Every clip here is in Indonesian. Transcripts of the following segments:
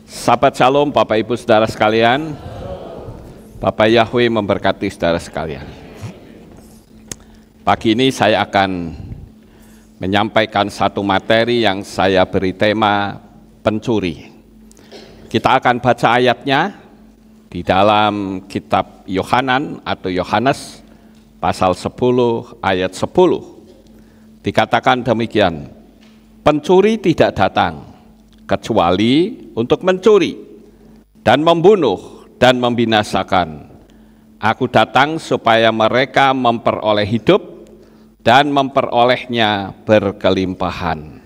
Sahabat Shalom, Bapak Ibu Saudara sekalian, Bapak Yahweh memberkati saudara sekalian. Pagi ini saya akan menyampaikan satu materi yang saya beri tema pencuri. Kita akan baca ayatnya di dalam kitab Yohanan atau Yohanes pasal 10 ayat 10. Dikatakan demikian, pencuri tidak datang kecuali untuk mencuri dan membunuh dan membinasakan. Aku datang supaya mereka memperoleh hidup dan memperolehnya berkelimpahan.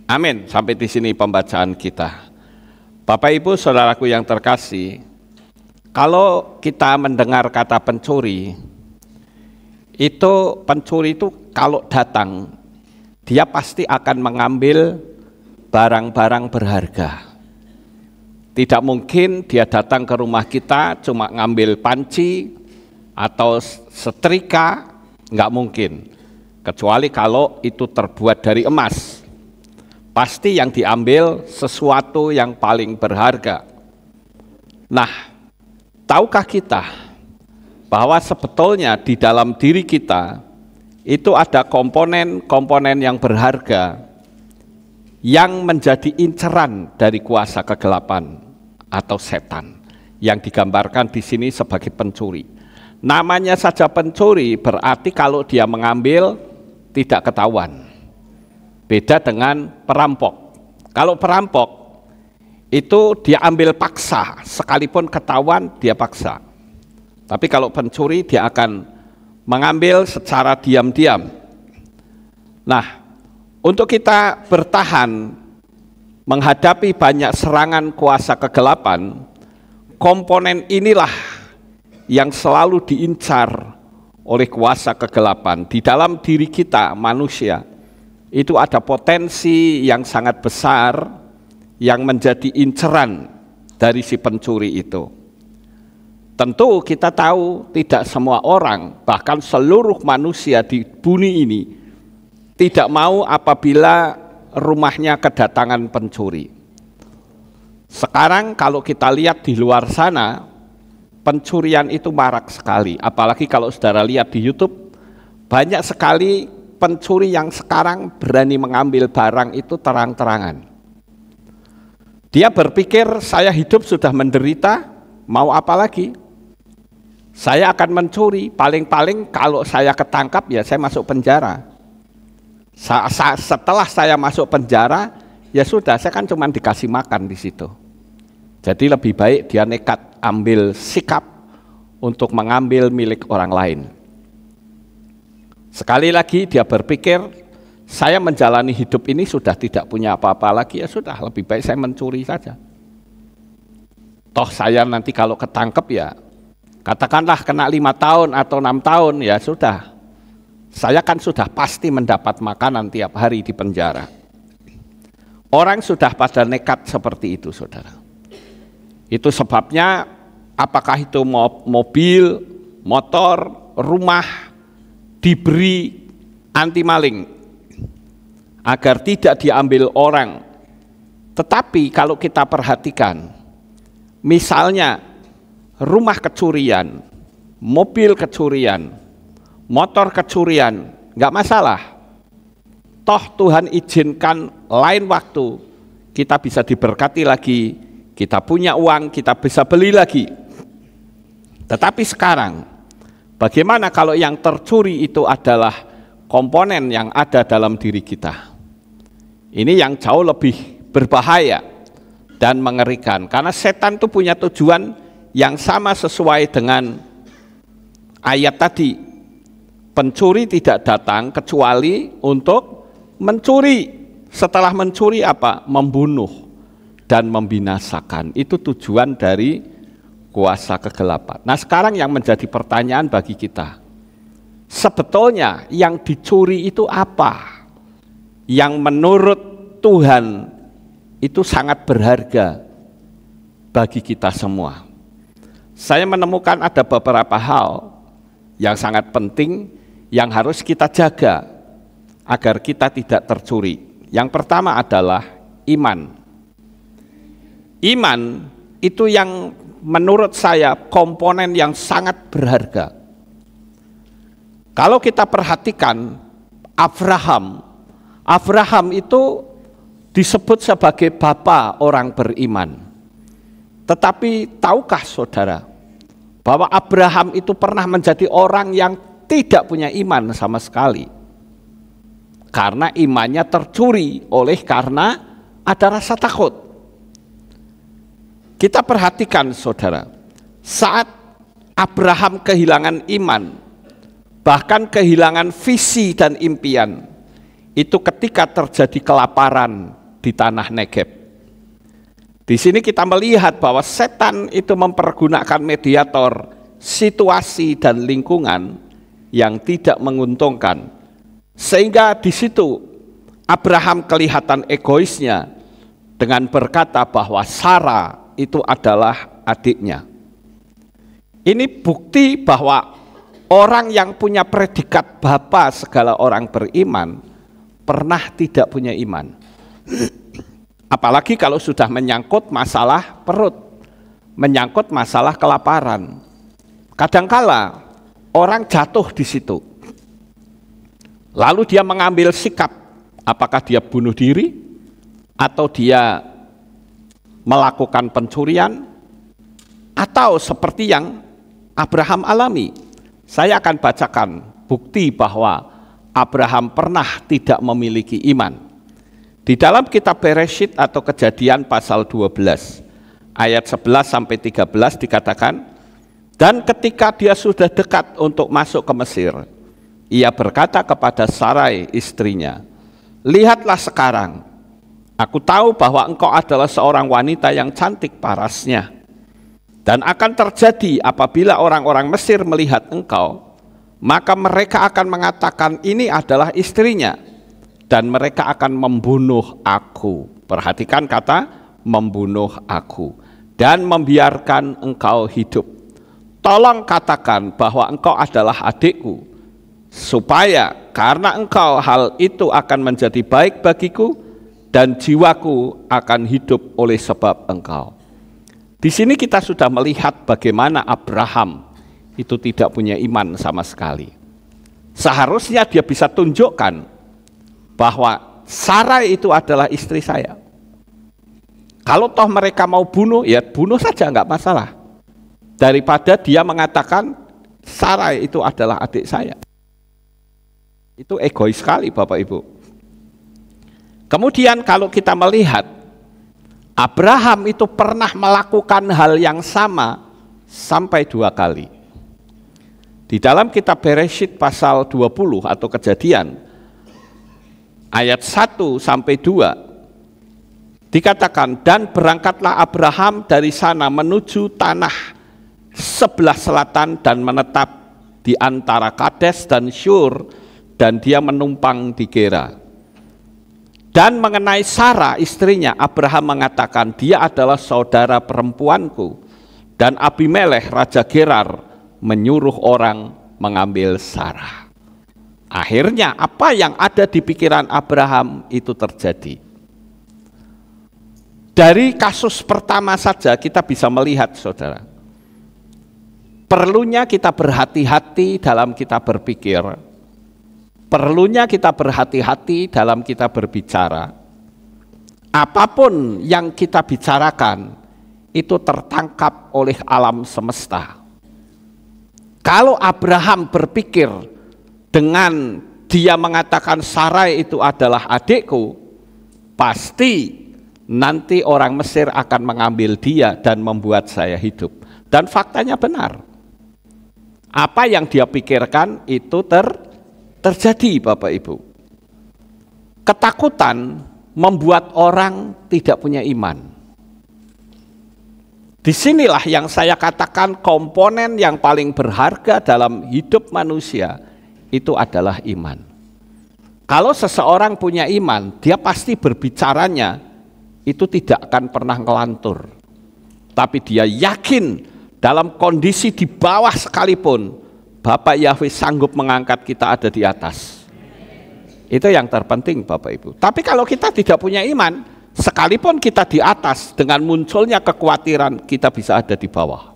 Amin. Sampai di sini pembacaan kita. Bapak Ibu Saudaraku yang terkasih, kalau kita mendengar kata pencuri, pencuri itu kalau datang, dia pasti akan mengambil barang-barang berharga. Tidak mungkin dia datang ke rumah kita cuma ngambil panci atau setrika, nggak mungkin. Kecuali kalau itu terbuat dari emas. Pasti yang diambil sesuatu yang paling berharga. Nah, tahukah kita bahwa sebetulnya di dalam diri kita itu ada komponen-komponen yang berharga yang menjadi inceran dari kuasa kegelapan atau setan yang digambarkan di sini sebagai pencuri. Namanya saja pencuri berarti kalau dia mengambil tidak ketahuan. Beda dengan perampok. Kalau perampok itu dia ambil paksa, sekalipun ketahuan dia paksa. Tapi kalau pencuri dia akan mengambil secara diam-diam. Nah, untuk kita bertahan menghadapi banyak serangan kuasa kegelapan, komponen inilah yang selalu diincar oleh kuasa kegelapan. Di dalam diri kita manusia, itu ada potensi yang sangat besar yang menjadi inceran dari si pencuri itu. Tentu kita tahu tidak semua orang, bahkan seluruh manusia di bumi ini tidak mau apabila rumahnya kedatangan pencuri. Sekarang kalau kita lihat di luar sana, pencurian itu marak sekali. Apalagi kalau saudara lihat di YouTube, banyak sekali pencuri yang sekarang berani mengambil barang itu terang-terangan. Dia berpikir saya hidup sudah menderita, mau apa lagi? Saya akan mencuri, paling-paling kalau saya ketangkap ya saya masuk penjara. Setelah saya masuk penjara, ya sudah, saya kan cuma dikasih makan di situ. Jadi lebih baik dia nekat ambil sikap untuk mengambil milik orang lain. Sekali lagi dia berpikir, saya menjalani hidup ini sudah tidak punya apa-apa lagi, ya sudah, lebih baik saya mencuri saja. Toh saya nanti kalau ketangkep ya, katakanlah kena 5 tahun atau 6 tahun, ya sudah. Saya kan sudah pasti mendapat makanan tiap hari di penjara. Orang sudah pada nekat seperti itu, saudara. Itu sebabnya apakah itu mobil, motor, rumah diberi anti maling agar tidak diambil orang. Tetapi kalau kita perhatikan, misalnya rumah kecurian, mobil kecurian, motor kecurian, nggak masalah. Toh Tuhan izinkan lain waktu kita bisa diberkati lagi, kita punya uang, kita bisa beli lagi. Tetapi sekarang, bagaimana kalau yang tercuri itu adalah komponen yang ada dalam diri kita? Ini yang jauh lebih berbahaya dan mengerikan, karena setan itu punya tujuan yang sama sesuai dengan ayat tadi. Pencuri tidak datang kecuali untuk mencuri. Setelah mencuri apa? Membunuh dan membinasakan. Itu tujuan dari kuasa kegelapan. Nah, sekarang yang menjadi pertanyaan bagi kita, sebetulnya yang dicuri itu apa? Yang menurut Tuhan itu sangat berharga bagi kita semua. Saya menemukan ada beberapa hal yang sangat penting yang harus kita jaga agar kita tidak tercuri. Yang pertama adalah iman. Iman itu yang menurut saya komponen yang sangat berharga. Kalau kita perhatikan Abraham itu disebut sebagai bapa orang beriman. Tetapi tahukah saudara bahwa Abraham itu pernah menjadi orang yang tidak punya iman sama sekali? Karena imannya tercuri karena ada rasa takut. Kita perhatikan saudara, saat Abraham kehilangan iman, bahkan kehilangan visi dan impian, itu ketika terjadi kelaparan di tanah Negeb. Di sini kita melihat bahwa setan itu mempergunakan mediator situasi dan lingkungan yang tidak menguntungkan. Sehingga di situ Abraham kelihatan egoisnya dengan berkata bahwa Sarah itu adalah adiknya. Ini bukti bahwa orang yang punya predikat bapa segala orang beriman pernah tidak punya iman. Apalagi kalau sudah menyangkut masalah perut, menyangkut masalah kelaparan. Kadangkala orang jatuh di situ. Lalu dia mengambil sikap, apakah dia bunuh diri atau dia melakukan pencurian atau seperti yang Abraham alami. Saya akan bacakan bukti bahwa Abraham pernah tidak memiliki iman. Di dalam kitab Bereshit atau Kejadian pasal 12 ayat 11 sampai 13 dikatakan, dan ketika dia sudah dekat untuk masuk ke Mesir, ia berkata kepada Sarai istrinya, lihatlah sekarang, aku tahu bahwa engkau adalah seorang wanita yang cantik parasnya. Dan akan terjadi apabila orang-orang Mesir melihat engkau, maka mereka akan mengatakan ini adalah istrinya. Dan mereka akan membunuh aku. Perhatikan kata membunuh aku. Dan membiarkan engkau hidup. Tolong katakan bahwa engkau adalah adikku. Supaya karena engkau hal itu akan menjadi baik bagiku. Dan jiwaku akan hidup oleh sebab engkau. Di sini kita sudah melihat bagaimana Abraham itu tidak punya iman sama sekali. Seharusnya dia bisa tunjukkan bahwa Sarai itu adalah istri saya. Kalau toh mereka mau bunuh, ya bunuh saja, enggak masalah. Daripada dia mengatakan Sarai itu adalah adik saya. Itu egois sekali Bapak Ibu. Kemudian kalau kita melihat Abraham itu pernah melakukan hal yang sama sampai 2 kali. Di dalam kitab Bereshit pasal 20 atau Kejadian ayat 1 sampai 2 dikatakan, dan berangkatlah Abraham dari sana menuju tanah sebelah selatan dan menetap di antara Kades dan Syur, dan dia menumpang di Gera. Dan mengenai Sarah istrinya, Abraham mengatakan dia adalah saudara perempuanku, dan Abimelekh raja Gerar menyuruh orang mengambil Sarah. Akhirnya apa yang ada di pikiran Abraham itu terjadi. Dari kasus pertama saja kita bisa melihat saudara, perlunya kita berhati-hati dalam kita berpikir. Perlunya kita berhati-hati dalam kita berbicara. Apapun yang kita bicarakan itu tertangkap oleh alam semesta. Kalau Abraham berpikir dengan dia mengatakan Sarai itu adalah adikku, pasti nanti orang Mesir akan mengambil dia dan membuat saya hidup. Dan faktanya benar. Apa yang dia pikirkan itu terjadi Bapak Ibu. Ketakutan membuat orang tidak punya iman. Disinilah yang saya katakan komponen yang paling berharga dalam hidup manusia itu adalah iman. Kalau seseorang punya iman, dia pasti berbicaranya itu tidak akan pernah ngelantur. Tapi dia yakin dalam kondisi di bawah sekalipun, Bapak Yahweh sanggup mengangkat kita ada di atas. Itu yang terpenting Bapak Ibu. Tapi kalau kita tidak punya iman, Sekalipun kita di atas, dengan munculnya kekhawatiran, kita bisa ada di bawah.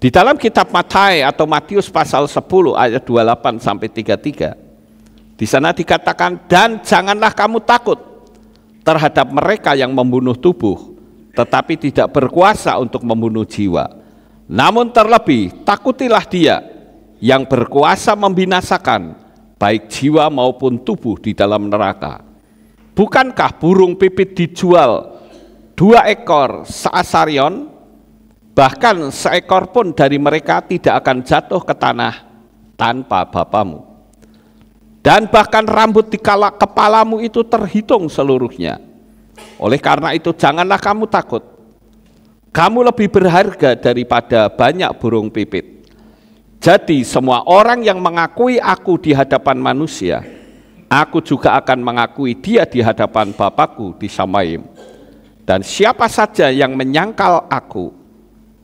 Di dalam kitab Matius pasal 10 ayat 28 sampai 33, di sana dikatakan, dan janganlah kamu takut terhadap mereka yang membunuh tubuh, tetapi tidak berkuasa untuk membunuh jiwa. Namun terlebih takutilah Dia yang berkuasa membinasakan baik jiwa maupun tubuh di dalam neraka. Bukankah burung pipit dijual 2 ekor seasarion, bahkan seekor pun dari mereka tidak akan jatuh ke tanah tanpa Bapamu. Dan bahkan rambut di kepalamu itu terhitung seluruhnya. Oleh karena itu janganlah kamu takut. Kamu lebih berharga daripada banyak burung pipit. Jadi semua orang yang mengakui aku di hadapan manusia, aku juga akan mengakui dia di hadapan Bapakku di Samaim. Dan siapa saja yang menyangkal aku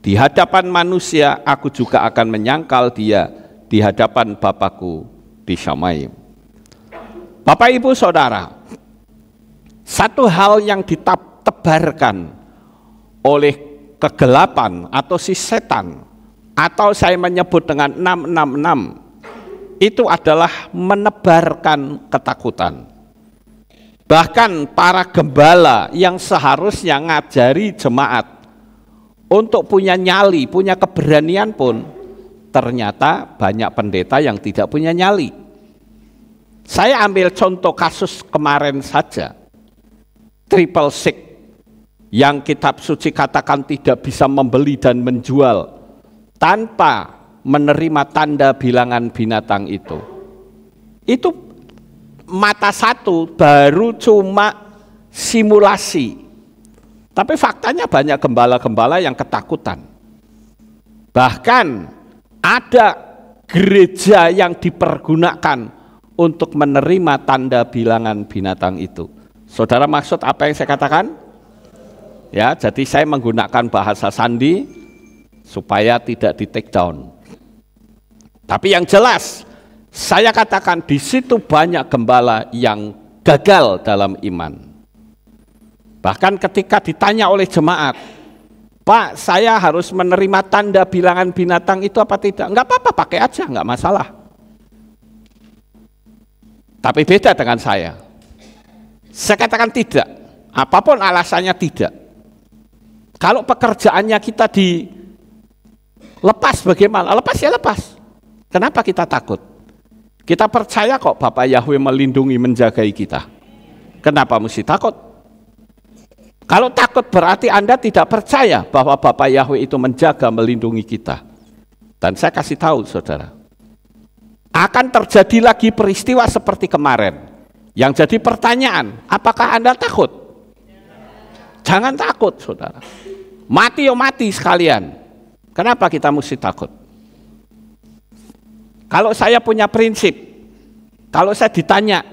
di hadapan manusia, aku juga akan menyangkal dia di hadapan Bapakku di Samaim. Bapak Ibu Saudara, satu hal yang ditebarkan oleh kegelapan atau si setan, atau saya menyebut dengan 666, itu adalah menebarkan ketakutan. Bahkan para gembala yang seharusnya ngajari jemaat untuk punya nyali, punya keberanian pun, ternyata banyak pendeta yang tidak punya nyali. Saya ambil contoh kasus kemarin saja, Triple Six, yang kitab suci katakan tidak bisa membeli dan menjual tanpa menerima tanda bilangan binatang itu. Itu mata satu baru cuma simulasi, tapi faktanya banyak gembala-gembala yang ketakutan. Bahkan ada gereja yang dipergunakan untuk menerima tanda bilangan binatang itu. Saudara maksud apa yang saya katakan? Ya, jadi saya menggunakan bahasa sandi supaya tidak di take down. Tapi yang jelas, saya katakan di situ banyak gembala yang gagal dalam iman. Bahkan ketika ditanya oleh jemaat, Pak, saya harus menerima tanda bilangan binatang itu apa tidak? Enggak apa-apa, pakai aja, enggak masalah. Tapi beda dengan saya. Saya katakan tidak, apapun alasannya tidak. Kalau pekerjaannya kita dilepas bagaimana? Lepas ya lepas. Kenapa kita takut? Kita percaya kok Bapak Yahweh melindungi, menjagai kita. Kenapa mesti takut? Kalau takut berarti Anda tidak percaya bahwa Bapak Yahweh itu menjaga, melindungi kita. Dan saya kasih tahu saudara, akan terjadi lagi peristiwa seperti kemarin. Yang jadi pertanyaan, apakah Anda takut? Jangan takut saudara. Mati ya mati sekalian. Kenapa kita mesti takut? Kalau saya punya prinsip, kalau saya ditanya,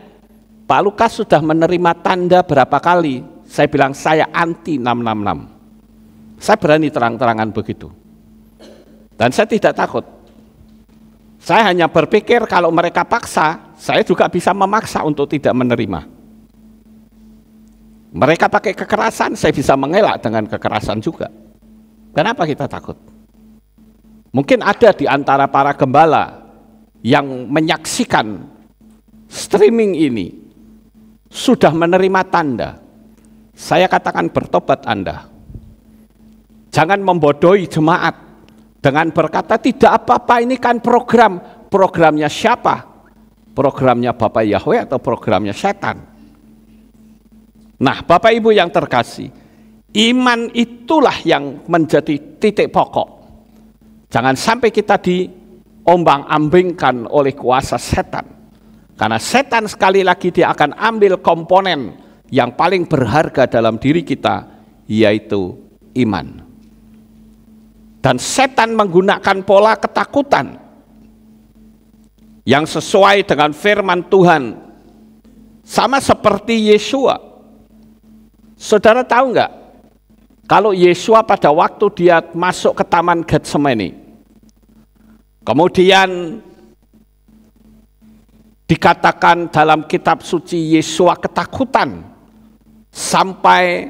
Pak Lukas sudah menerima tanda berapa kali? Saya bilang saya anti 666. Saya berani terang-terangan begitu. Dan saya tidak takut. Saya hanya berpikir kalau mereka paksa, saya juga bisa memaksa untuk tidak menerima. Mereka pakai kekerasan, saya bisa mengelak dengan kekerasan juga. Kenapa kita takut? Mungkin ada di antara para gembala yang menyaksikan streaming ini sudah menerima tanda. Saya katakan bertobat Anda. Jangan membodohi jemaat dengan berkata tidak apa-apa, ini kan program. Programnya siapa? Programnya Bapak Yahweh atau programnya setan? Nah Bapak Ibu yang terkasih, iman itulah yang menjadi titik pokok. Jangan sampai kita diombang-ambingkan oleh kuasa setan. Karena setan sekali lagi dia akan ambil komponen yang paling berharga dalam diri kita, yaitu iman. Dan setan menggunakan pola ketakutan yang sesuai dengan firman Tuhan, sama seperti Yesua. Saudara tahu enggak, kalau Yesua pada waktu dia masuk ke Taman Getsemani, kemudian dikatakan dalam kitab suci Yesua ketakutan sampai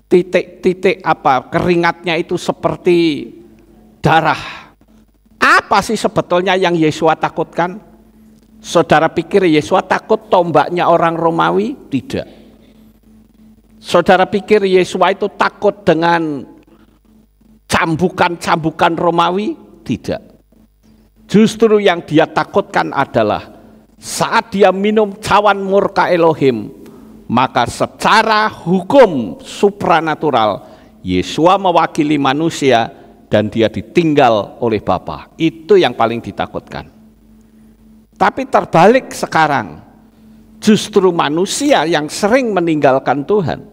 titik-titik keringatnya itu seperti darah. Apa sih sebetulnya yang Yesua takutkan? Saudara pikir Yesua takut tombaknya orang Romawi? Tidak. Saudara pikir Yesua itu takut dengan cambukan-cambukan Romawi? Tidak. Justru yang dia takutkan adalah saat dia minum cawan murka Elohim, maka secara hukum supranatural Yesua mewakili manusia dan dia ditinggal oleh Bapa. Itu yang paling ditakutkan. Tapi terbalik sekarang, justru manusia yang sering meninggalkan Tuhan.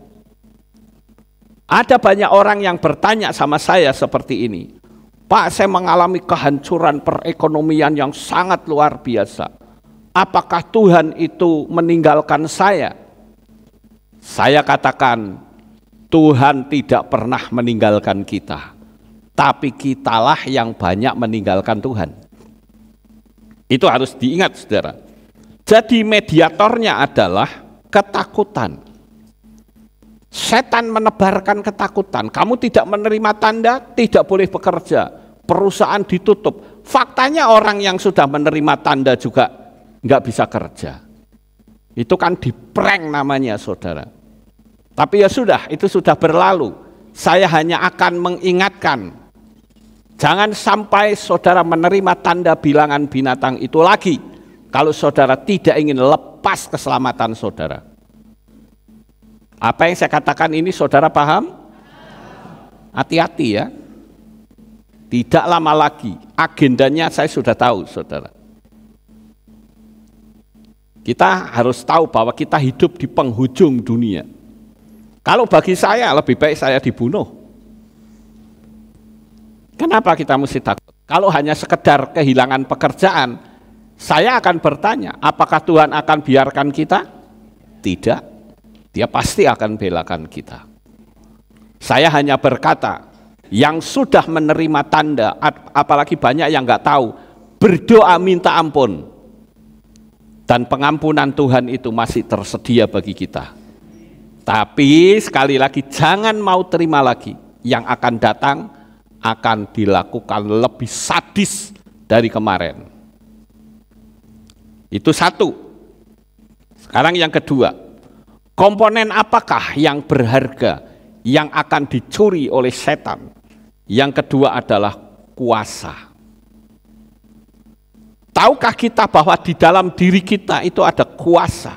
Ada banyak orang yang bertanya sama saya seperti ini, Pak, saya mengalami kehancuran perekonomian yang sangat luar biasa. Apakah Tuhan itu meninggalkan saya? Saya katakan, Tuhan tidak pernah meninggalkan kita, tapi kitalah yang banyak meninggalkan Tuhan. Itu harus diingat, saudara. Jadi mediatornya adalah ketakutan. Setan menebarkan ketakutan. Kamu tidak menerima tanda, tidak boleh bekerja. Perusahaan ditutup. Faktanya orang yang sudah menerima tanda juga nggak bisa kerja. Itu kan diprank namanya, saudara. Tapi ya sudah, itu sudah berlalu. Saya hanya akan mengingatkan, jangan sampai saudara menerima tanda bilangan binatang itu lagi kalau saudara tidak ingin lepas keselamatan saudara. Apa yang saya katakan ini saudara paham? Hati-hati ya. Tidak lama lagi, agendanya saya sudah tahu saudara. Kita harus tahu bahwa kita hidup di penghujung dunia. Kalau bagi saya lebih baik saya dibunuh. Kenapa kita mesti takut? Kalau hanya sekedar kehilangan pekerjaan, saya akan bertanya, apakah Tuhan akan biarkan kita? Tidak, Dia pasti akan belakan kita. Saya hanya berkata, yang sudah menerima tanda, apalagi banyak yang nggak tahu, berdoa minta ampun. Dan pengampunan Tuhan itu masih tersedia bagi kita. Tapi sekali lagi jangan mau terima lagi, yang akan datang akan dilakukan lebih sadis dari kemarin. Itu satu. Sekarang yang kedua, komponen apakah yang berharga yang akan dicuri oleh setan? Yang kedua adalah kuasa. Tahukah kita bahwa di dalam diri kita itu ada kuasa?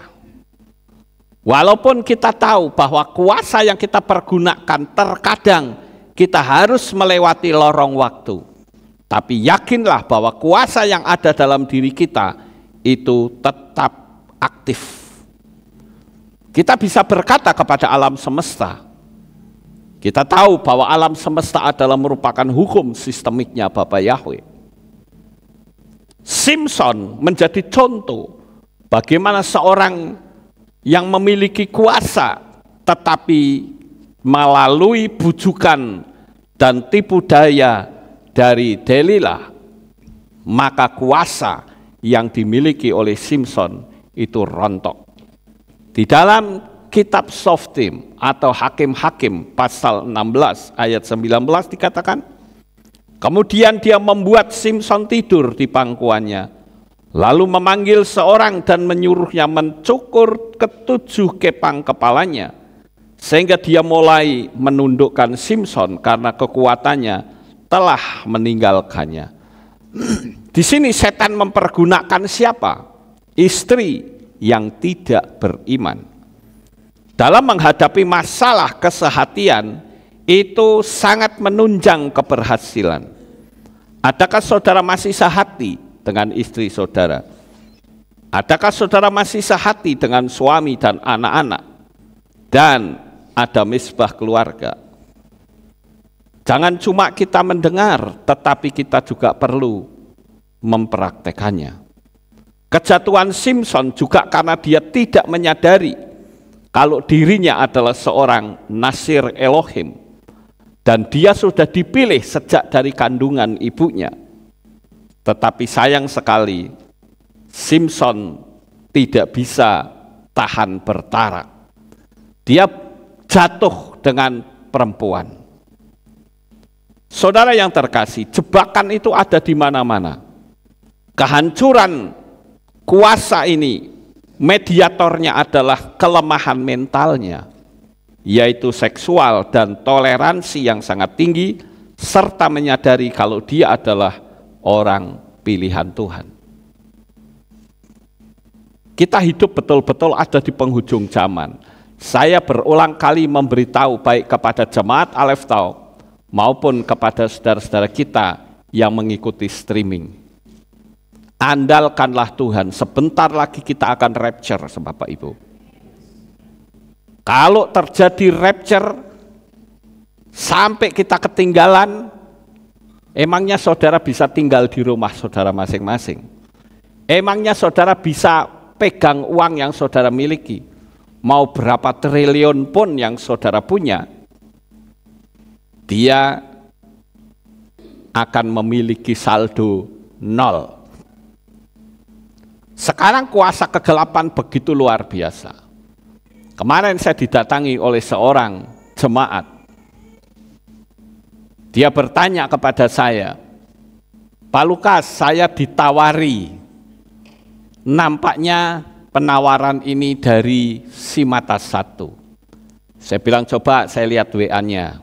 Walaupun kita tahu bahwa kuasa yang kita pergunakan terkadang kita harus melewati lorong waktu. Tapi yakinlah bahwa kuasa yang ada dalam diri kita itu tetap aktif. Kita bisa berkata kepada alam semesta, kita tahu bahwa alam semesta adalah merupakan hukum sistemiknya Bapa Yahweh. Simpson menjadi contoh bagaimana seorang yang memiliki kuasa tetapi melalui bujukan dan tipu daya dari Delilah, maka kuasa yang dimiliki oleh Simpson itu rontok. Di dalam kitab Shoftim atau Hakim-Hakim pasal 16 ayat 19 dikatakan, kemudian dia membuat Simpson tidur di pangkuannya, lalu memanggil seorang dan menyuruhnya mencukur ketujuh kepang kepalanya, sehingga dia mulai menundukkan Simpson karena kekuatannya telah meninggalkannya. Di sini setan mempergunakan siapa? Istri yang tidak beriman. Dalam menghadapi masalah kesehatan itu sangat menunjang keberhasilan. Adakah saudara masih sehati dengan istri saudara? Adakah saudara masih sehati dengan suami dan anak-anak? Dan ada misbah keluarga. Jangan cuma kita mendengar, tetapi kita juga perlu mempraktekannya. Kejatuhan Simpson juga karena dia tidak menyadari kalau dirinya adalah seorang Nasir Elohim. Dan dia sudah dipilih sejak dari kandungan ibunya. Tetapi sayang sekali, Simpson tidak bisa tahan bertarak. Dia jatuh dengan perempuan. Saudara yang terkasih, jebakan itu ada di mana-mana. Kehancuran kuasa ini, mediatornya adalah kelemahan mentalnya, yaitu seksual dan toleransi yang sangat tinggi, serta menyadari kalau dia adalah orang pilihan Tuhan. Kita hidup betul-betul ada di penghujung zaman. Saya berulang kali memberitahu baik kepada jemaat Aleph Tau maupun kepada saudara-saudara kita yang mengikuti streaming. Andalkanlah Tuhan, sebentar lagi kita akan rapture, Bapak Ibu. Kalau terjadi rapture, sampai kita ketinggalan, emangnya saudara bisa tinggal di rumah saudara masing-masing? Emangnya saudara bisa pegang uang yang saudara miliki, mau berapa triliun pun yang saudara punya, dia akan memiliki saldo 0. Sekarang kuasa kegelapan begitu luar biasa. Kemarin saya didatangi oleh seorang jemaat. Dia bertanya kepada saya, Pak Lukas, saya ditawari. Nampaknya penawaran ini dari Simata 1. Saya bilang, coba saya lihat WA-nya.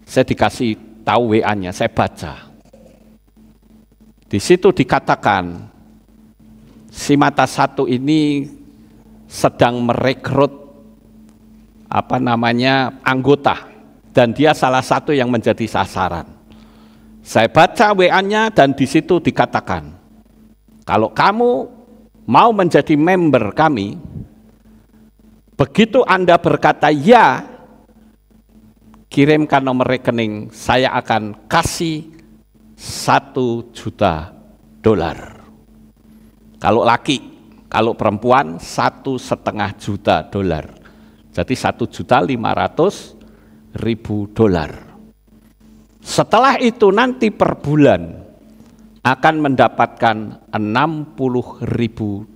Saya dikasih tahu WA-nya, saya baca. Di situ dikatakan, Simata 1 ini sedang merekrut anggota, dan dia salah satu yang menjadi sasaran. Saya baca WA-nya dan di situ dikatakan, kalau kamu mau menjadi member kami, begitu Anda berkata ya, kirimkan nomor rekening, saya akan kasih $1 juta. Kalau laki, kalau perempuan $1,5 juta. Jadi $1.500.000. Setelah itu nanti per bulan akan mendapatkan $60.000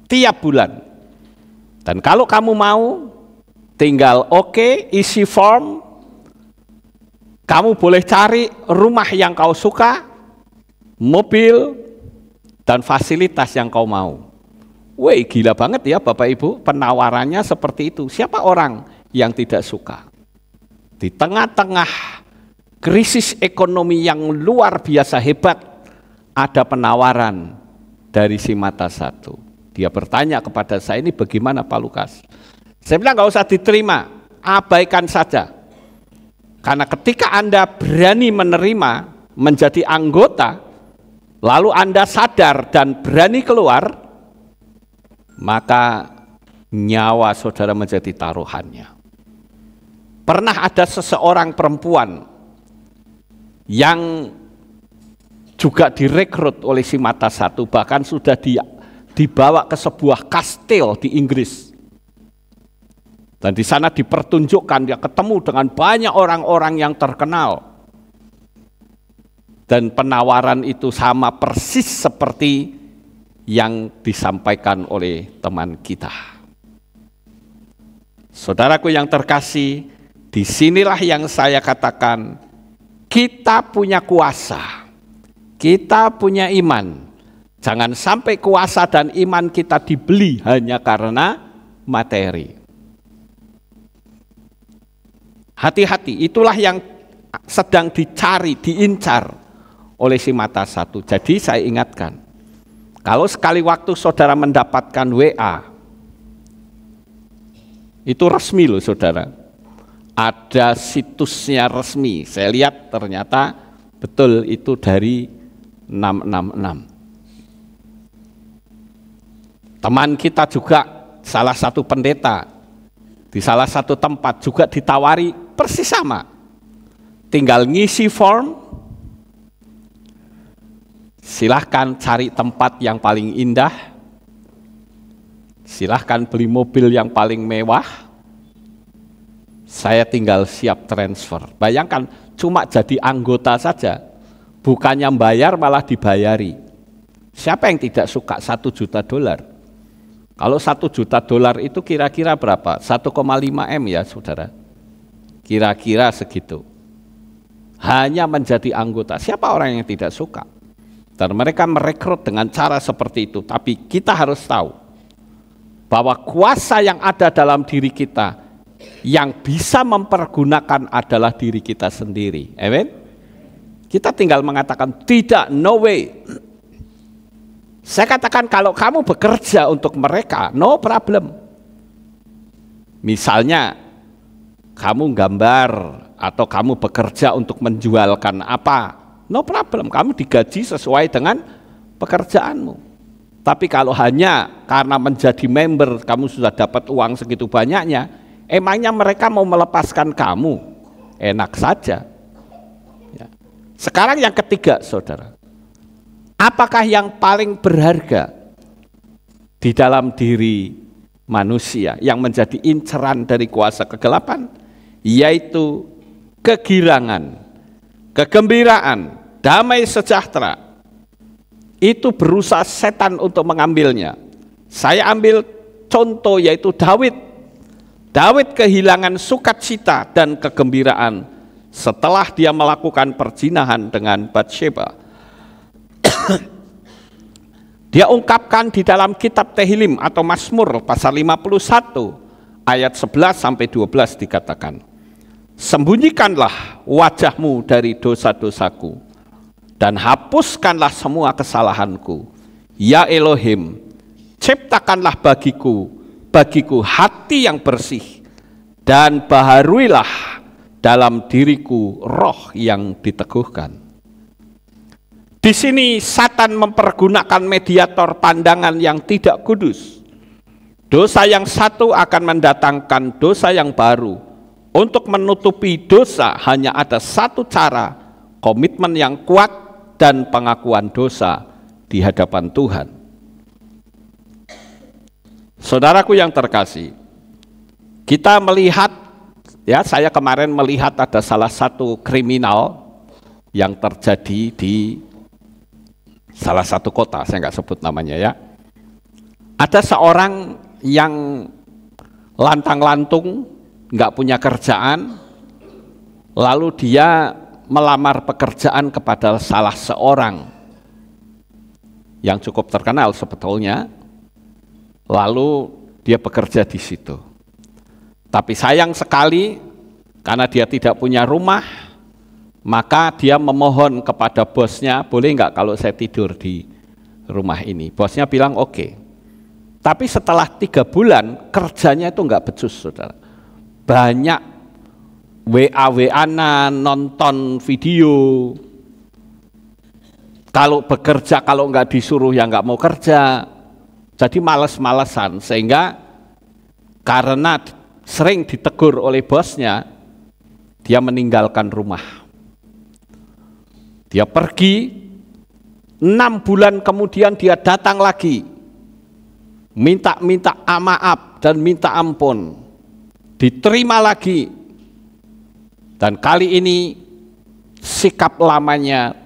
tiap bulan. Dan kalau kamu mau, tinggal isi form, kamu boleh cari rumah yang kau suka, mobil, dan fasilitas yang kau mau. Wih, gila banget ya Bapak Ibu, penawarannya seperti itu. Siapa orang yang tidak suka? Di tengah-tengah krisis ekonomi yang luar biasa hebat, ada penawaran dari Simata 1. Dia bertanya kepada saya, ini bagaimana Pak Lukas? Saya bilang nggak usah diterima, abaikan saja. Karena ketika Anda berani menerima menjadi anggota, lalu Anda sadar dan berani keluar, maka nyawa saudara menjadi taruhannya. Pernah ada seseorang perempuan yang juga direkrut oleh Simata 1, bahkan sudah dibawa ke sebuah kastil di Inggris. Dan di sana dipertunjukkan, dia ketemu dengan banyak orang-orang yang terkenal. Dan penawaran itu sama persis seperti yang disampaikan oleh teman kita. Saudaraku yang terkasih, disinilah yang saya katakan, kita punya kuasa, kita punya iman. Jangan sampai kuasa dan iman kita dibeli hanya karena materi. Hati-hati, itulah yang sedang dicari, diincar oleh Simata 1. Jadi saya ingatkan, kalau sekali waktu saudara mendapatkan WA, itu resmi loh saudara. Ada situsnya resmi, saya lihat ternyata betul itu dari 666. Teman kita juga salah satu pendeta di salah satu tempat juga ditawari persis sama. Tinggal ngisi form, silahkan cari tempat yang paling indah, silahkan beli mobil yang paling mewah, saya tinggal siap transfer. Bayangkan cuma jadi anggota saja, bukannya bayar malah dibayari. Siapa yang tidak suka $1 juta? Kalau 1 juta dolar itu kira-kira berapa? 1,5 M ya saudara. Kira-kira segitu. Hanya menjadi anggota. Siapa orang yang tidak suka? Dan mereka merekrut dengan cara seperti itu. Tapi kita harus tahu bahwa kuasa yang ada dalam diri kita yang bisa mempergunakan adalah diri kita sendiri. Amen. Kita tinggal mengatakan tidak, no way. Saya katakan kalau kamu bekerja untuk mereka, no problem. Misalnya kamu gambar atau kamu bekerja untuk menjualkan apa, no problem. Kamu digaji sesuai dengan pekerjaanmu. Tapi kalau hanya karena menjadi member kamu sudah dapat uang segitu banyaknya, emangnya mereka mau melepaskan kamu? Enak saja. Ya. Sekarang yang ketiga, saudara. Apakah yang paling berharga di dalam diri manusia yang menjadi inceran dari kuasa kegelapan? Yaitu kegirangan, kegembiraan, damai sejahtera. Itu berusaha setan untuk mengambilnya. Saya ambil contoh yaitu Daud. Daud kehilangan sukacita dan kegembiraan setelah dia melakukan perzinahan dengan Batsheba. Dia ungkapkan di dalam kitab Tehillim atau Mazmur pasal 51 ayat 11 sampai 12 dikatakan, sembunyikanlah wajahmu dari dosa-dosaku dan hapuskanlah semua kesalahanku. Ya Elohim, ciptakanlah bagiku hati yang bersih dan baharuilah dalam diriku roh yang diteguhkan. Di sini Satan mempergunakan mediator pandangan yang tidak kudus. Dosa yang satu akan mendatangkan dosa yang baru. Untuk menutupi dosa hanya ada satu cara, komitmen yang kuat dan pengakuan dosa di hadapan Tuhan. Saudaraku yang terkasih, kita melihat, ya saya kemarin melihat ada salah satu kriminal yang terjadi di salah satu kota, saya nggak sebut namanya ya. Ada seorang yang lantang-lantung, nggak punya kerjaan, lalu dia melamar pekerjaan kepada salah seorang yang cukup terkenal sebetulnya, lalu dia bekerja di situ. Tapi sayang sekali, karena dia tidak punya rumah, maka dia memohon kepada bosnya, boleh nggak kalau saya tidur di rumah ini? Bosnya bilang oke. Tapi setelah 3 bulan kerjanya itu nggak becus, saudara. Banyak WA-WA-an, nonton video. Kalau bekerja, kalau nggak disuruh ya nggak mau kerja. Jadi males-malesan, sehingga karena sering ditegur oleh bosnya, dia meninggalkan rumah. Dia pergi, 6 bulan kemudian dia datang lagi, minta maaf dan minta ampun, diterima lagi, dan kali ini sikap lamanya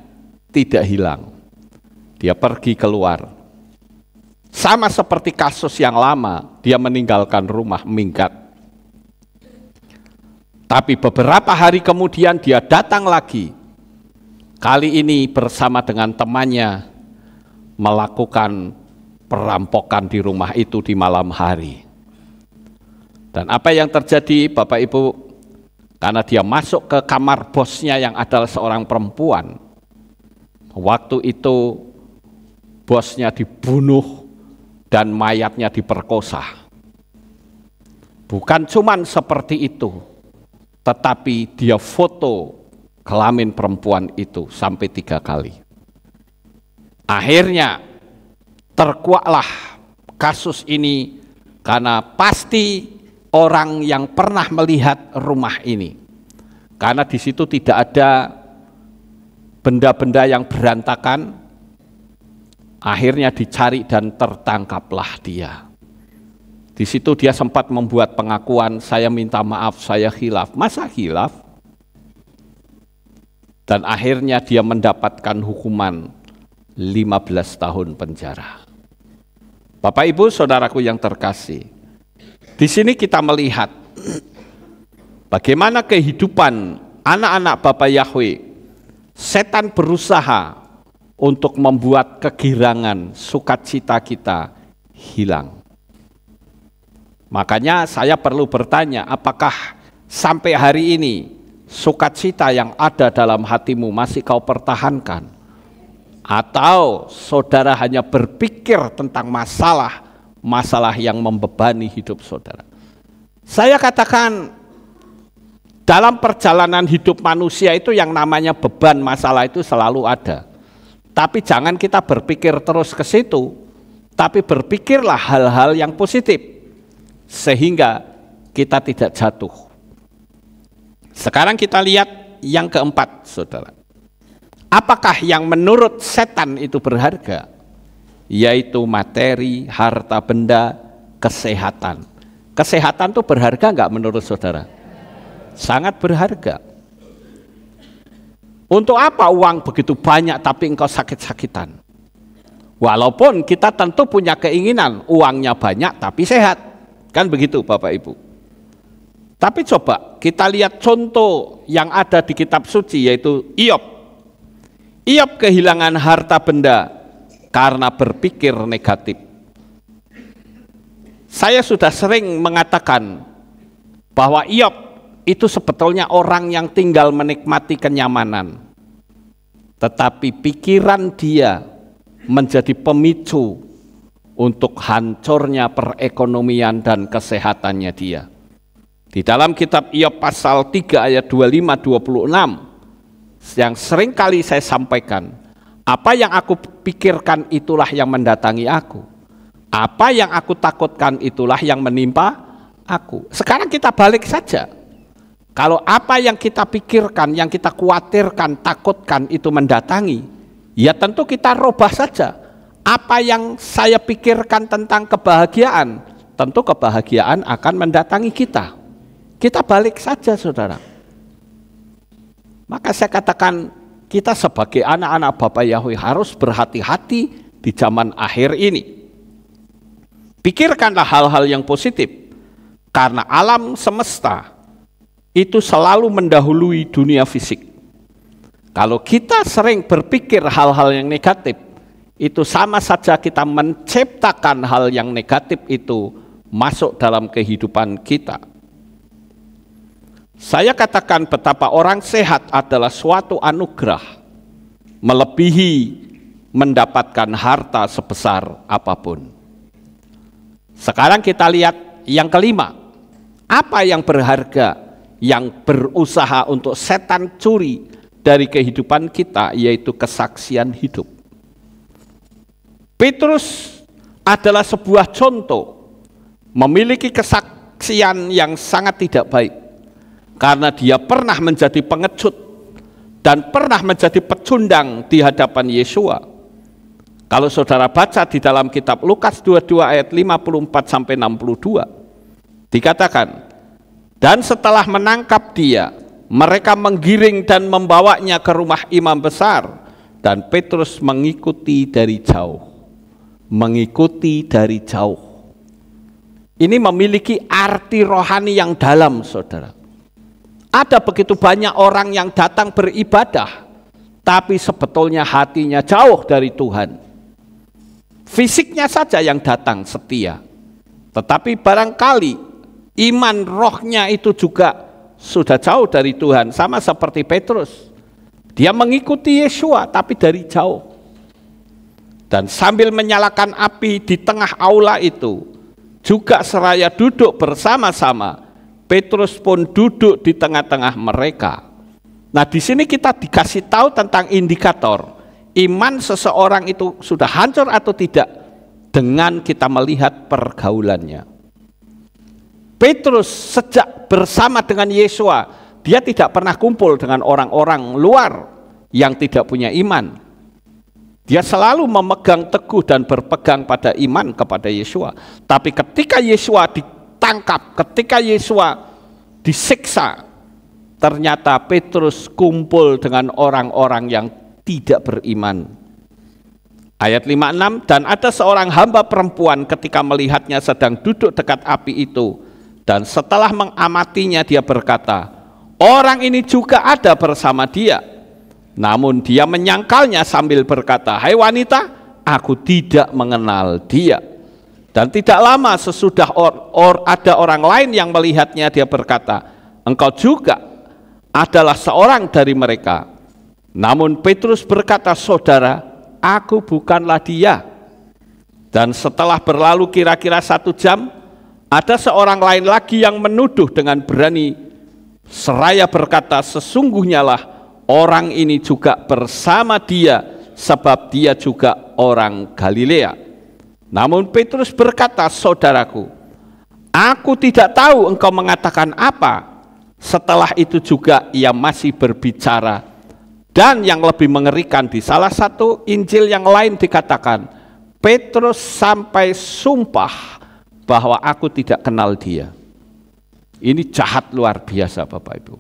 tidak hilang. Dia pergi keluar, sama seperti kasus yang lama, dia meninggalkan rumah, minggat. Tapi beberapa hari kemudian dia datang lagi. Kali ini bersama dengan temannya melakukan perampokan di rumah itu di malam hari. Dan apa yang terjadi Bapak Ibu? Karena dia masuk ke kamar bosnya yang adalah seorang perempuan. Waktu itu bosnya dibunuh dan mayatnya diperkosa. Bukan cuman seperti itu, tetapi dia foto kelamin perempuan itu sampai 3 kali. Akhirnya terkuaklah kasus ini karena pasti orang yang pernah melihat rumah ini. Karena di situ tidak ada benda-benda yang berantakan. Akhirnya dicari dan tertangkaplah dia. Di situ dia sempat membuat pengakuan, saya minta maaf, saya khilaf. Masa khilaf? Dan akhirnya dia mendapatkan hukuman 15 tahun penjara. Bapak Ibu saudaraku yang terkasih, di sini kita melihat bagaimana kehidupan anak-anak Bapa Yahweh. Setan berusaha untuk membuat kegirangan, sukacita kita hilang. Makanya saya perlu bertanya, apakah sampai hari ini sukacita yang ada dalam hatimu masih kau pertahankan? Atau saudara hanya berpikir tentang masalah yang membebani hidup saudara? Saya katakan, dalam perjalanan hidup manusia itu yang namanya beban masalah itu selalu ada. Tapi jangan kita berpikir terus ke situ, tapi berpikirlah hal-hal yang positif, sehingga kita tidak jatuh. Sekarang kita lihat yang keempat, saudara. Apakah yang menurut setan itu berharga? Yaitu materi, harta benda, kesehatan. Kesehatan itu berharga enggak menurut saudara? Sangat berharga. Untuk apa uang begitu banyak tapi engkau sakit-sakitan? Walaupun kita tentu punya keinginan uangnya banyak tapi sehat. Kan begitu Bapak Ibu. Tapi coba kita lihat contoh yang ada di kitab suci, yaitu Iyob. Iyob kehilangan harta benda karena berpikir negatif. Saya sudah sering mengatakan bahwa Iyob itu sebetulnya orang yang tinggal menikmati kenyamanan. Tetapi pikiran dia menjadi pemicu untuk hancurnya perekonomian dan kesehatannya dia. Di dalam kitab Iyob pasal 3 ayat 25-26 yang sering kali saya sampaikan, apa yang aku pikirkan itulah yang mendatangi aku. Apa yang aku takutkan itulah yang menimpa aku. Sekarang kita balik saja. Kalau apa yang kita pikirkan, yang kita khawatirkan, takutkan itu mendatangi, ya tentu kita rubah saja. Apa yang saya pikirkan tentang kebahagiaan, tentu kebahagiaan akan mendatangi kita. Kita balik saja saudara. Maka saya katakan kita sebagai anak-anak Bapa Yahweh harus berhati-hati di zaman akhir ini. Pikirkanlah hal-hal yang positif, karena alam semesta itu selalu mendahului dunia fisik. Kalau kita sering berpikir hal-hal yang negatif, itu sama saja kita menciptakan hal yang negatif itu masuk dalam kehidupan kita. Saya katakan betapa orang sehat adalah suatu anugerah, melebihi mendapatkan harta sebesar apapun. Sekarang kita lihat yang kelima, apa yang berharga yang berusaha untuk setan curi dari kehidupan kita, yaitu kesaksian hidup. Petrus adalah sebuah contoh memiliki kesaksian yang sangat tidak baik, karena dia pernah menjadi pengecut dan pernah menjadi pecundang di hadapan Yesua. Kalau saudara baca di dalam kitab Lukas 22 ayat 54-62, dikatakan, dan setelah menangkap dia, mereka menggiring dan membawanya ke rumah imam besar, dan Petrus mengikuti dari jauh. Mengikuti dari jauh. Ini memiliki arti rohani yang dalam, saudara. Ada begitu banyak orang yang datang beribadah, tapi sebetulnya hatinya jauh dari Tuhan. Fisiknya saja yang datang setia, tetapi barangkali iman rohnya itu juga sudah jauh dari Tuhan, sama seperti Petrus. Dia mengikuti Yesua tapi dari jauh. Dan sambil menyalakan api di tengah aula itu, juga seraya duduk bersama-sama, Petrus pun duduk di tengah-tengah mereka. Nah, di sini kita dikasih tahu tentang indikator iman seseorang itu sudah hancur atau tidak dengan kita melihat pergaulannya. Petrus sejak bersama dengan Yesua, dia tidak pernah kumpul dengan orang-orang luar yang tidak punya iman. Dia selalu memegang teguh dan berpegang pada iman kepada Yesua. Tapi ketika Yesua ditangkap, ketika Yesua disiksa, ternyata Petrus kumpul dengan orang-orang yang tidak beriman. Ayat 56, dan ada seorang hamba perempuan ketika melihatnya sedang duduk dekat api itu, dan setelah mengamatinya dia berkata, orang ini juga ada bersama dia. Namun dia menyangkalnya sambil berkata, hai wanita, aku tidak mengenal dia. Dan tidak lama sesudah ada orang lain yang melihatnya, dia berkata, engkau juga adalah seorang dari mereka. Namun Petrus berkata, saudara, aku bukanlah dia. Dan setelah berlalu kira-kira 1 jam, ada seorang lain lagi yang menuduh dengan berani seraya berkata, sesungguhnya lah orang ini juga bersama dia, sebab dia juga orang Galilea. Namun Petrus berkata, saudaraku, aku tidak tahu engkau mengatakan apa. Setelah itu juga ia masih berbicara. Dan yang lebih mengerikan, di salah satu Injil yang lain dikatakan, Petrus sampai sumpah bahwa aku tidak kenal dia. Ini jahat luar biasa Bapak Ibu.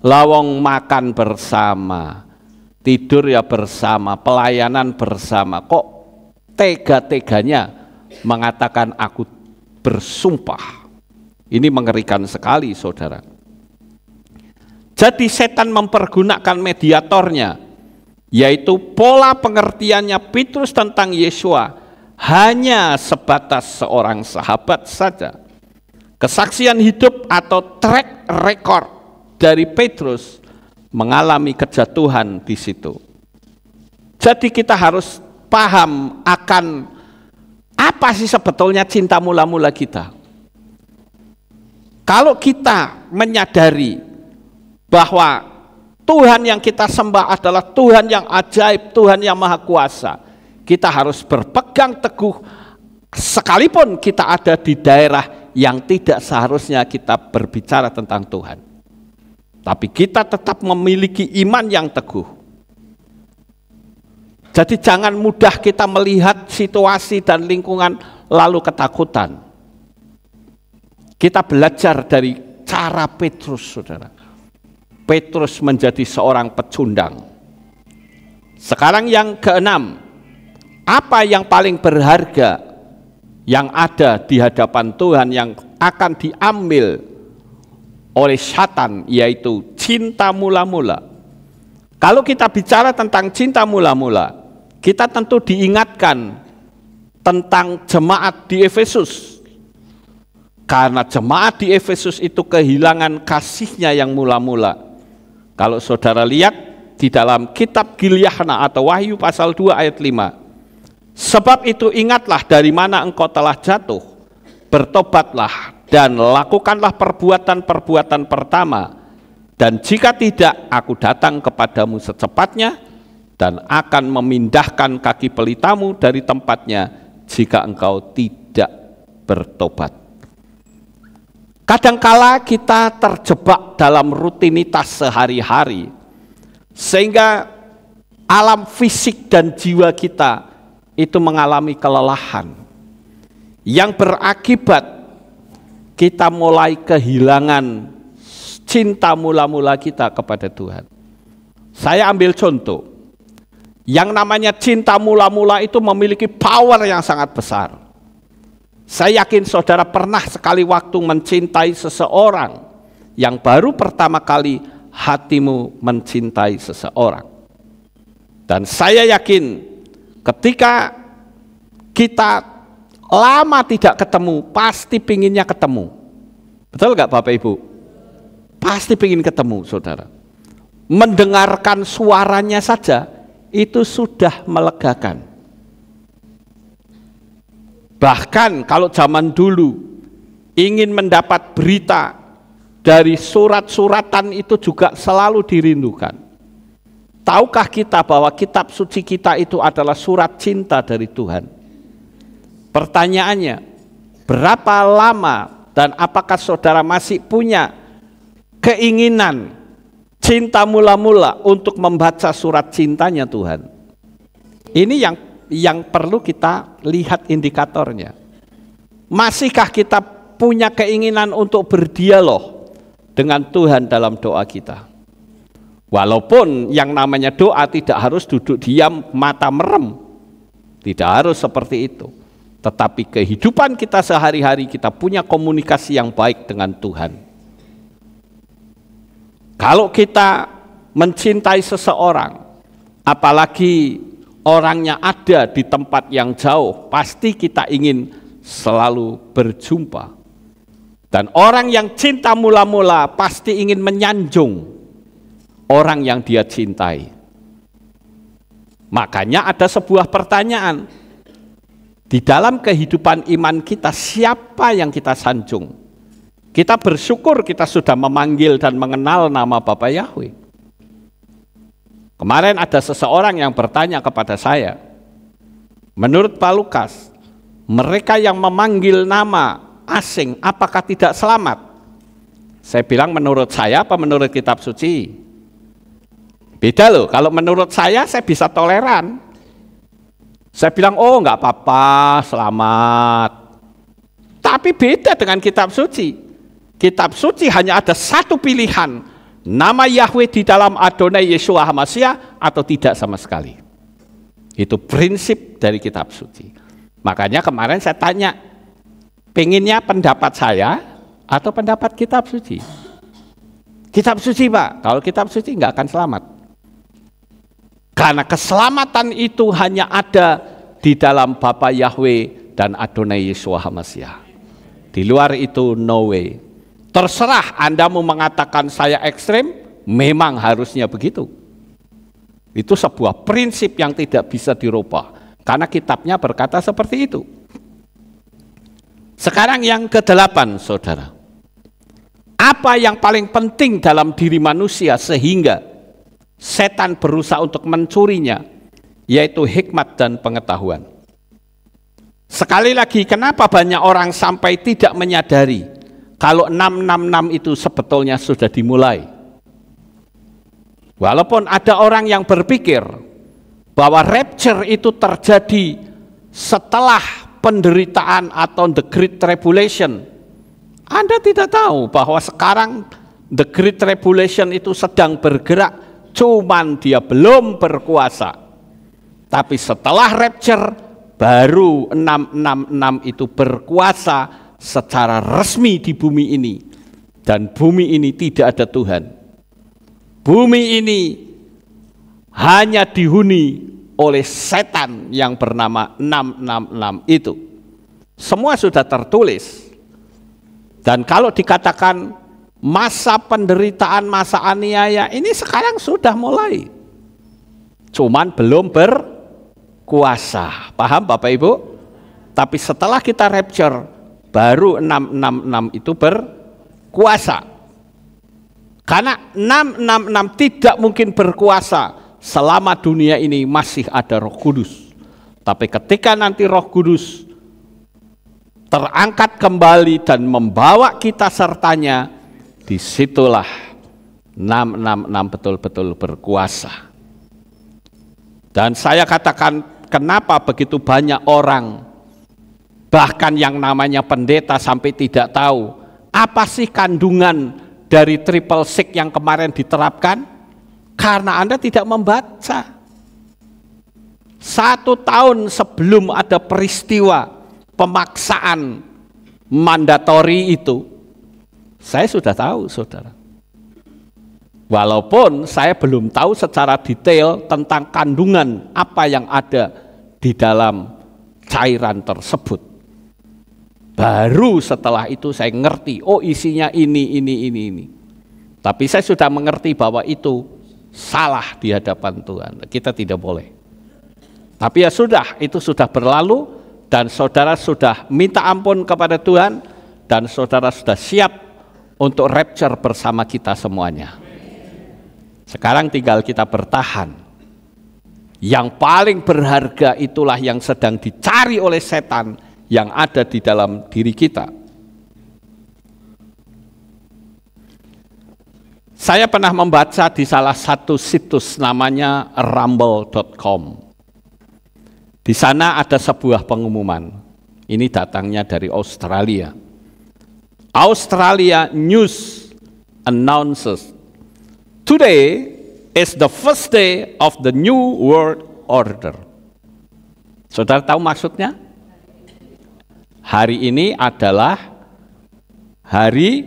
Lawang makan bersama, tidur ya bersama, pelayanan bersama, kok tega-teganya mengatakan aku bersumpah. Ini mengerikan sekali saudara. Jadi setan mempergunakan mediatornya, yaitu pola pengertiannya Petrus tentang Yesua hanya sebatas seorang sahabat saja. Kesaksian hidup atau track record dari Petrus mengalami kejatuhan di situ. Jadi kita harus paham akan apa sih sebetulnya cinta mula-mula kita. Kalau kita menyadari bahwa Tuhan yang kita sembah adalah Tuhan yang ajaib, Tuhan yang maha kuasa, kita harus berpegang teguh sekalipun kita ada di daerah yang tidak seharusnya kita berbicara tentang Tuhan. Tapi kita tetap memiliki iman yang teguh. Jadi jangan mudah kita melihat situasi dan lingkungan lalu ketakutan. Kita belajar dari cara Petrus, saudara. Petrus menjadi seorang pecundang. Sekarang yang keenam, apa yang paling berharga yang ada di hadapan Tuhan yang akan diambil oleh Satan, yaitu cinta mula-mula. Kalau kita bicara tentang cinta mula-mula, kita tentu diingatkan tentang jemaat di Efesus. Karena jemaat di Efesus itu kehilangan kasihnya yang mula-mula. Kalau saudara lihat di dalam kitab Gilyahna atau Wahyu pasal 2 ayat 5. Sebab itu ingatlah dari mana engkau telah jatuh, bertobatlah dan lakukanlah perbuatan-perbuatan pertama. Dan jika tidak, aku datang kepadamu secepatnya dan akan memindahkan kaki pelitamu dari tempatnya jika engkau tidak bertobat. Kadangkala kita terjebak dalam rutinitas sehari-hari, sehingga alam fisik dan jiwa kita itu mengalami kelelahan, yang berakibat kita mulai kehilangan cinta mula-mula kita kepada Tuhan. Saya ambil contoh, yang namanya cinta mula-mula itu memiliki power yang sangat besar. Saya yakin saudara pernah sekali waktu mencintai seseorang yang baru pertama kali hatimu mencintai seseorang. Dan saya yakin ketika kita lama tidak ketemu, pasti pinginnya ketemu. Betul nggak Bapak Ibu? Pasti pingin ketemu saudara. Mendengarkan suaranya saja itu sudah melegakan. Bahkan kalau zaman dulu ingin mendapat berita dari surat-suratan itu juga selalu dirindukan. Tahukah kita bahwa kitab suci kita itu adalah surat cinta dari Tuhan? Pertanyaannya, berapa lama dan apakah saudara masih punya keinginan cinta mula-mula untuk membaca surat cintanya Tuhan? Ini yang perlu kita lihat indikatornya. Masihkah kita punya keinginan untuk berdialog dengan Tuhan dalam doa kita? Walaupun yang namanya doa tidak harus duduk diam, mata merem. Tidak harus seperti itu. Tetapi kehidupan kita sehari-hari, kita punya komunikasi yang baik dengan Tuhan. Kalau kita mencintai seseorang, apalagi orangnya ada di tempat yang jauh, pasti kita ingin selalu berjumpa. Dan orang yang cinta mula-mula pasti ingin menyanjung orang yang dia cintai. Makanya ada sebuah pertanyaan, di dalam kehidupan iman kita, siapa yang kita sanjung? Kita bersyukur kita sudah memanggil dan mengenal nama Bapa Yahweh. Kemarin ada seseorang yang bertanya kepada saya, menurut Pak Lukas, mereka yang memanggil nama asing, apakah tidak selamat? Saya bilang menurut saya apa menurut kitab suci? Beda loh, kalau menurut saya bisa toleran. Saya bilang, oh enggak apa-apa, selamat. Tapi beda dengan kitab suci. Kitab suci hanya ada satu pilihan, nama Yahweh di dalam Adonai Yeshua HaMashiach atau tidak sama sekali. Itu prinsip dari kitab suci. Makanya kemarin saya tanya, pengennya pendapat saya atau pendapat kitab suci? Kitab suci, Pak. Kalau kitab suci nggak akan selamat. Karena keselamatan itu hanya ada di dalam Bapa Yahweh dan Adonai Yeshua HaMashiach. Di luar itu no way. Terserah Anda mau mengatakan saya ekstrem, memang harusnya begitu. Itu sebuah prinsip yang tidak bisa dirubah. Karena kitabnya berkata seperti itu. Sekarang yang ke-8, saudara. Apa yang paling penting dalam diri manusia sehingga setan berusaha untuk mencurinya, yaitu hikmat dan pengetahuan. Sekali lagi, kenapa banyak orang sampai tidak menyadari kalau 666 itu sebetulnya sudah dimulai? Walaupun ada orang yang berpikir bahwa rapture itu terjadi setelah penderitaan atau the Great Tribulation. Anda tidak tahu bahwa sekarang the Great Tribulation itu sedang bergerak, cuman dia belum berkuasa. Tapi setelah rapture, baru 666 itu berkuasa secara resmi di bumi ini. Dan bumi ini tidak ada Tuhan. Bumi ini hanya dihuni oleh setan yang bernama 666 itu. Semua sudah tertulis. Dan kalau dikatakan masa penderitaan, masa aniaya, ini sekarang sudah mulai. Cuman belum berkuasa. Paham Bapak Ibu? Tapi setelah kita rapture, baru 666 itu berkuasa. Karena 666 tidak mungkin berkuasa selama dunia ini masih ada Roh Kudus. Tapi ketika nanti Roh Kudus terangkat kembali dan membawa kita sertanya, disitulah 666 betul-betul berkuasa. Dan saya katakan, kenapa begitu banyak orang, bahkan yang namanya pendeta sampai tidak tahu apa sih kandungan dari triple six yang kemarin diterapkan? Karena Anda tidak membaca. 1 tahun sebelum ada peristiwa pemaksaan mandatori itu, saya sudah tahu, saudara. Walaupun saya belum tahu secara detail tentang kandungan apa yang ada di dalam cairan tersebut. Baru setelah itu saya ngerti, oh isinya ini. Tapi saya sudah mengerti bahwa itu salah di hadapan Tuhan. Kita tidak boleh. Tapi ya sudah, itu sudah berlalu dan saudara sudah minta ampun kepada Tuhan dan saudara sudah siap untuk rapture bersama kita semuanya. Sekarang tinggal kita bertahan. Yang paling berharga itulah yang sedang dicari oleh setan yang ada di dalam diri kita. Saya pernah membaca di salah satu situs namanya rumble.com. Di sana ada sebuah pengumuman. Ini datangnya dari Australia. Australia News announces, today is the first day of the new world order. Saudara tahu maksudnya? Hari ini adalah hari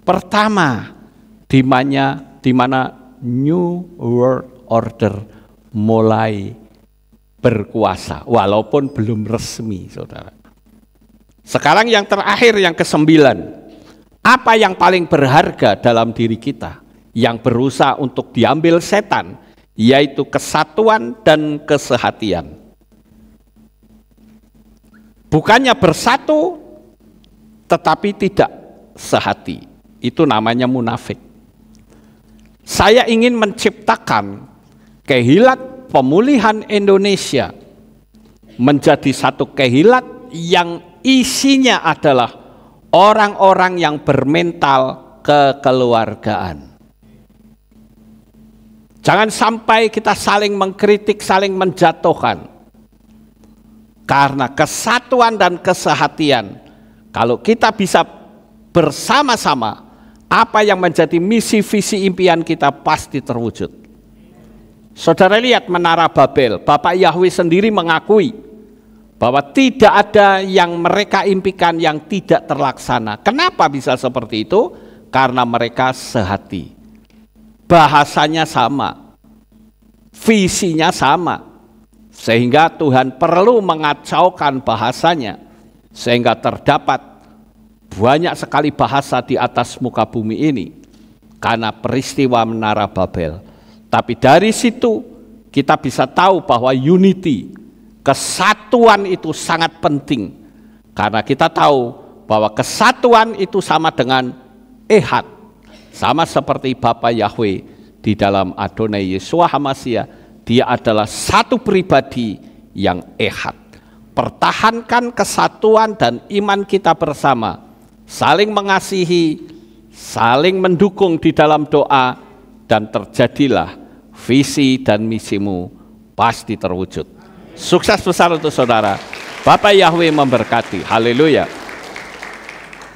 pertama di mana New World Order mulai berkuasa, walaupun belum resmi, saudara. Sekarang yang terakhir, yang ke-9. Apa yang paling berharga dalam diri kita yang berusaha untuk diambil setan, yaitu kesatuan dan kesehatian. Bukannya bersatu, tetapi tidak sehati. Itu namanya munafik. Saya ingin menciptakan kehilat pemulihan Indonesia menjadi satu kehilat yang isinya adalah orang-orang yang bermental kekeluargaan. Jangan sampai kita saling mengkritik, saling menjatuhkan. Karena kesatuan dan kesehatian, kalau kita bisa bersama-sama, apa yang menjadi misi, visi, impian kita pasti terwujud. Saudara lihat Menara Babel, Bapak Yahweh sendiri mengakui bahwa tidak ada yang mereka impikan yang tidak terlaksana. Kenapa bisa seperti itu? Karena mereka sehati. Bahasanya sama, visinya sama. Sehingga Tuhan perlu mengacaukan bahasanya, sehingga terdapat banyak sekali bahasa di atas muka bumi ini, karena peristiwa Menara Babel. Tapi dari situ kita bisa tahu bahwa unity, kesatuan itu sangat penting. Karena kita tahu bahwa kesatuan itu sama dengan ehad. Sama seperti Bapa Yahweh di dalam Adonai Yeshua HaMashiach. Dia adalah satu pribadi yang ehad. Pertahankan kesatuan dan iman kita bersama. Saling mengasihi, saling mendukung di dalam doa, dan terjadilah visi dan misimu pasti terwujud. Sukses besar untuk saudara. Bapak Yahweh memberkati. Haleluya.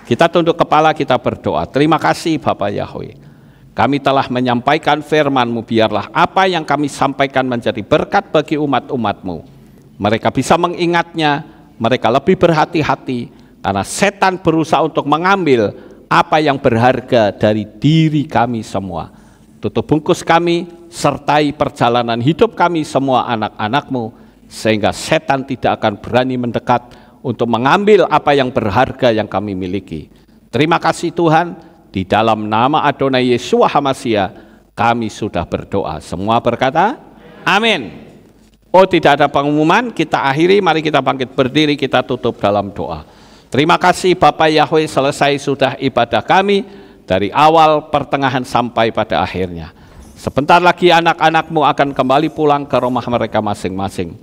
Kita tunduk kepala, kita berdoa. Terima kasih Bapak Yahweh. Kami telah menyampaikan firman-Mu, biarlah apa yang kami sampaikan menjadi berkat bagi umat-umat-Mu. Mereka bisa mengingatnya, mereka lebih berhati-hati, karena setan berusaha untuk mengambil apa yang berharga dari diri kami semua. Tutup bungkus kami, sertai perjalanan hidup kami semua anak-anak-Mu, sehingga setan tidak akan berani mendekat untuk mengambil apa yang berharga yang kami miliki. Terima kasih Tuhan. Di dalam nama Adonai Yeshua HaMashiach kami sudah berdoa. Semua berkata amin. Oh, tidak ada pengumuman, kita akhiri, mari kita bangkit berdiri, kita tutup dalam doa. Terima kasih Bapak Yahweh, selesai sudah ibadah kami dari awal, pertengahan sampai pada akhirnya. Sebentar lagi anak-anak-Mu akan kembali pulang ke rumah mereka masing-masing.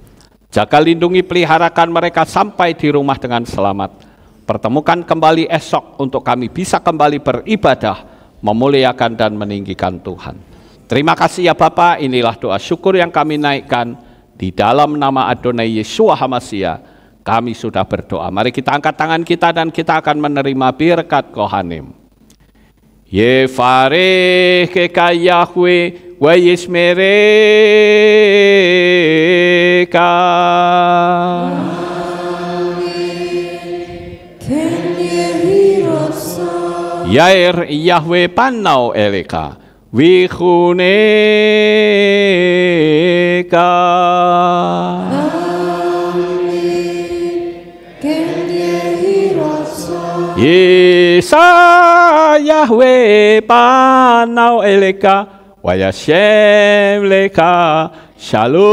Jaga, lindungi, peliharakan mereka sampai di rumah dengan selamat. Pertemukan kembali esok untuk kami bisa kembali beribadah, memuliakan dan meninggikan Tuhan. Terima kasih ya Bapa, inilah doa syukur yang kami naikkan di dalam nama Adonai Yeshua HaMashiach. Kami sudah berdoa. Mari kita angkat tangan kita dan kita akan menerima birkat Kohanim. Yefareh keka Yahweh wa yishmereka. Yair Yahweh panau eleka wichuneka. Yesa Yahweh panau eleka wayashem leka shalom.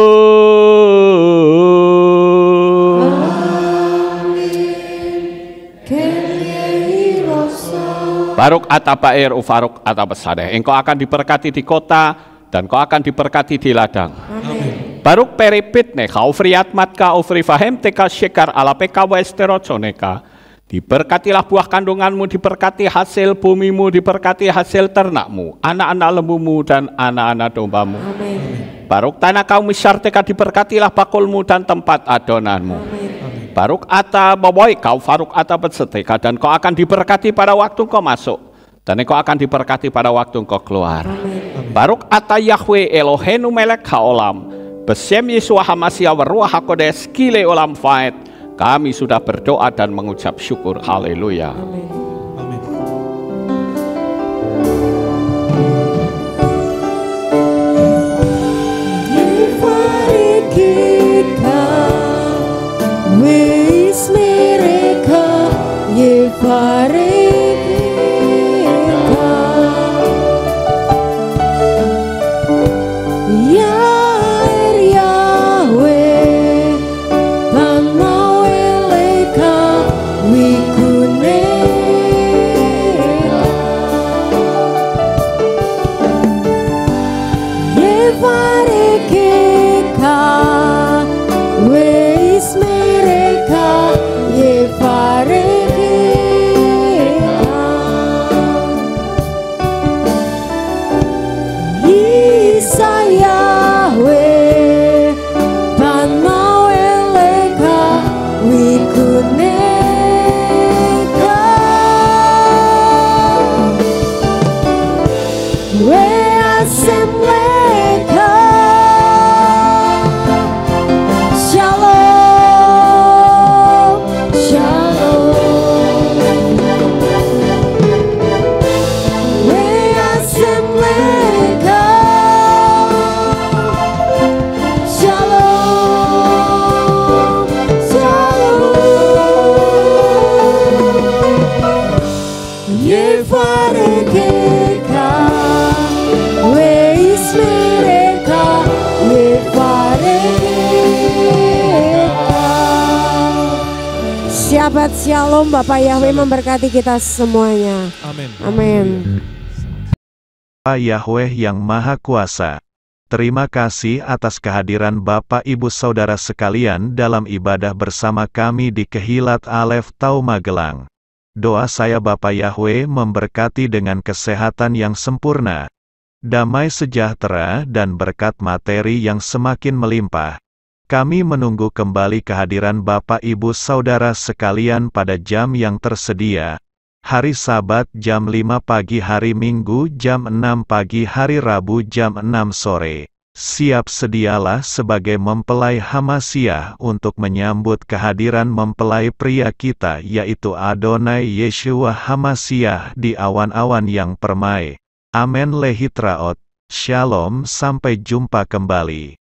Baruk atabair ufaruk atabasadeh. Engkau akan diberkati di kota dan kau akan diberkati di ladang. Amin. Baruk peripit neka ufriat matka ufri fahem teka syekar ala peka westeroconeka. Diberkatilah buah kandunganmu, diberkati hasil bumimu, diberkati hasil ternakmu, anak-anak lembumu dan anak-anak dombamu. Amin. Baruk tanah kaum misyarteka, diberkatilah bakulmu dan tempat adonanmu. Amin. Baruk ata baboy kau faruk ata berseteka, dan kau akan diberkati pada waktu kau masuk, dan kau akan diberkati pada waktu kau keluar. Amin. Baruk ata Yahweh Elohenu melek haolam, Besem Yesua Hamasia Waruah HaKodes Kile Olam Faet. Kami sudah berdoa dan mengucap syukur. Haleluya. Amin. Amin. Shabbat Shalom, Bapak Yahweh memberkati kita semuanya. Amin. Amin. Bapak Yahweh yang Maha Kuasa, terima kasih atas kehadiran Bapak Ibu Saudara sekalian dalam ibadah bersama kami di Kehilat Alef Tau Magelang. Doa saya Bapak Yahweh memberkati dengan kesehatan yang sempurna, damai sejahtera dan berkat materi yang semakin melimpah. Kami menunggu kembali kehadiran Bapak Ibu Saudara sekalian pada jam yang tersedia. Hari Sabat jam 5 pagi, hari Minggu jam 6 pagi, hari Rabu jam 6 sore. Siap sedialah sebagai mempelai Hamasiah untuk menyambut kehadiran mempelai pria kita yaitu Adonai Yeshua Hamasiah di awan-awan yang permai. Amen lehitraot. Shalom, sampai jumpa kembali.